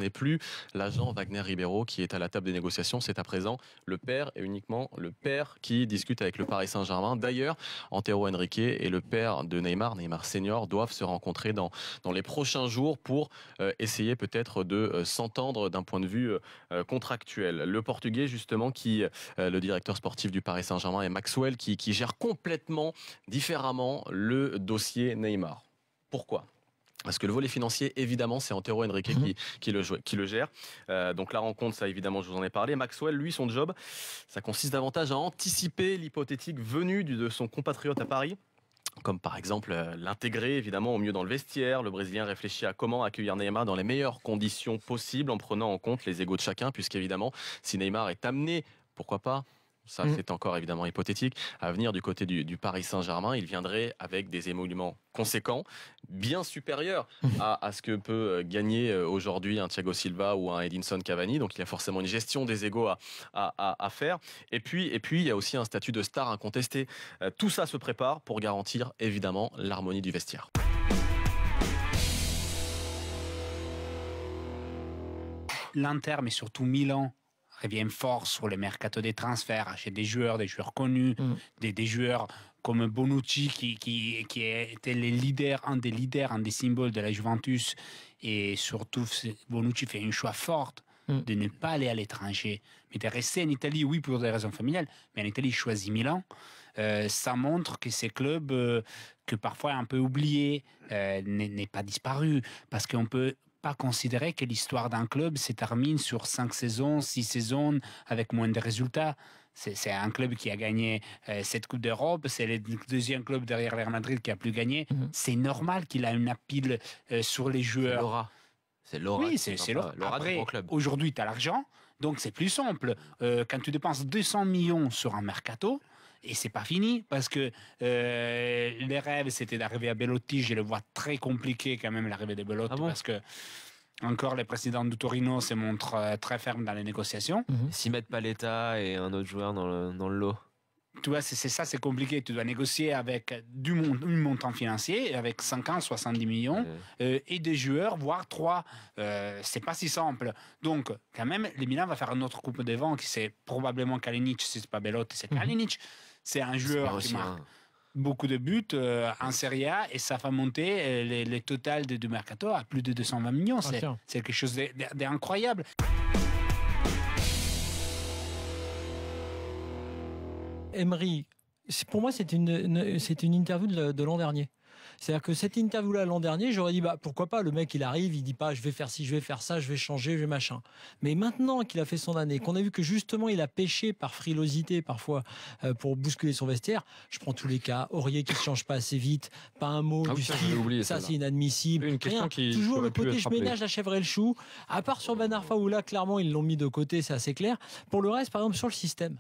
ce n'est plus l'agent Wagner Ribeiro qui est à la table des négociations, c'est à présent le père et uniquement le père qui discute avec le Paris Saint-Germain. D'ailleurs, Antero Henrique et le père de Neymar, Neymar Senior, doivent se rencontrer dans les prochains jours pour essayer peut-être de s'entendre d'un point de vue contractuel. Le Portugais, justement, le directeur sportif du Paris Saint-Germain est Maxwell, qui gère complètement différemment le dossier Neymar. Pourquoi ? Parce que le volet financier, évidemment, c'est Antero Henrique qui le gère. Donc la rencontre, ça évidemment, je vous en ai parlé. Maxwell, lui, son job, ça consiste davantage à anticiper l'hypothétique venue de son compatriote à Paris. Comme par exemple l'intégrer évidemment au mieux dans le vestiaire. Le Brésilien réfléchit à comment accueillir Neymar dans les meilleures conditions possibles en prenant en compte les égos de chacun, puisqu'évidemment, si Neymar est amené, pourquoi pas, ça c'est encore évidemment hypothétique, à venir du côté du Paris Saint-Germain, il viendrait avec des émoluments conséquents, bien supérieurs à ce que peut gagner aujourd'hui un Thiago Silva ou un Edinson Cavani. Donc il y a forcément une gestion des égos à faire. Et puis il y a aussi un statut de star incontesté. Tout ça se prépare pour garantir évidemment l'harmonie du vestiaire. L'Inter, mais surtout Milan, revient fort sur le mercato des transferts, achète des joueurs connus, des joueurs comme Bonucci qui était un des leaders, un des symboles de la Juventus. Et surtout, Bonucci fait un choix fort de ne pas aller à l'étranger, mais de rester en Italie, oui, pour des raisons familiales, mais en Italie, il choisit Milan. Ça montre que ces clubs, que parfois un peu oubliés, n'est pas disparu, parce qu'on peut pas considérer que l'histoire d'un club se termine sur 5 saisons, 6 saisons avec moins de résultats. C'est un club qui a gagné 7 Coupes d'Europe, c'est le deuxième club derrière Real Madrid qui a plus gagné. C'est normal qu'il a une pile sur les joueurs. C'est l'aura. Oui, c'est l'aura. Après, aujourd'hui, tu as l'argent, donc c'est plus simple. Quand tu dépenses 200 millions sur un mercato, et c'est pas fini, parce que les rêves, c'était d'arriver à Belotti. Je le vois très compliqué quand même, l'arrivée de Belotti, parce que encore le président du Torino se montre très ferme dans les négociations. S'ils mettent Paletta et un autre joueur dans le lot. Tu vois, c'est compliqué. Tu dois négocier avec un montant financier, avec 50, 70 millions, et des joueurs, voire 3. C'est pas si simple. Donc, quand même, le Milan va faire une autre coupe de vent qui c'est probablement Kalinic, si c'est pas Belotti, c'est Kalinic. C'est un joueur qui marque beaucoup de buts en Serie A et ça fait monter le total du mercato à plus de 220 millions. C'est quelque chose d'incroyable. Emery, pour moi, c'est une interview de l'an dernier. C'est-à-dire que cette interview-là, l'an dernier, j'aurais dit, pourquoi pas, le mec, il arrive, il dit pas, je vais faire ci, je vais faire ça, je vais changer, je vais machin. Mais maintenant qu'il a fait son année, qu'on a vu que justement, il a pêché par frilosité, parfois, pour bousculer son vestiaire, je prends tous les cas, Aurier qui ne change pas assez vite, pas un mot du style, ça c'est inadmissible. Une question qui toujours le côté, je ménage la chèvre et le chou, à part sur Ben Arfa, où là, clairement, ils l'ont mis de côté, c'est assez clair. Pour le reste, par exemple, sur le système.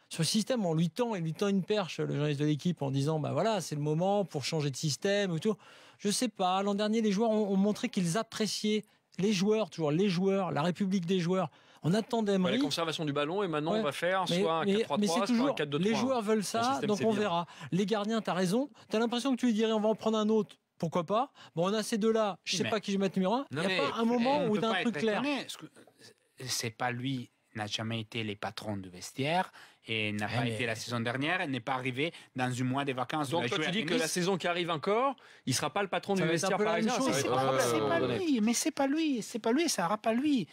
Sur le système, on lui tend une perche, le journaliste de l'équipe, en disant, voilà, c'est le moment pour changer de système et tout. Je sais pas. L'an dernier, les joueurs ont montré qu'ils appréciaient les joueurs, toujours les joueurs, la République des joueurs. On attendait la conservation du ballon et maintenant on va faire soit un 4-3-3, soit un 4-2-3. Les joueurs veulent ça, donc on verra. Les gardiens, t'as raison. T'as l'impression que tu lui dirais, on va en prendre un autre. Pourquoi pas? Bon, on a ces deux-là. Je sais pas qui je vais mettre numéro 1. Il n'y a pas un moment où d'un truc clair. C'est pas lui. N'a jamais été les patrons du vestiaire et n'a pas été la saison dernière, elle n'est pas arrivé dans un mois de vacances. Donc toi tu dis que la saison qui arrive encore, il sera pas le patron du vestiaire parisien. C'est pas lui, mais c'est pas lui, ça sera pas lui.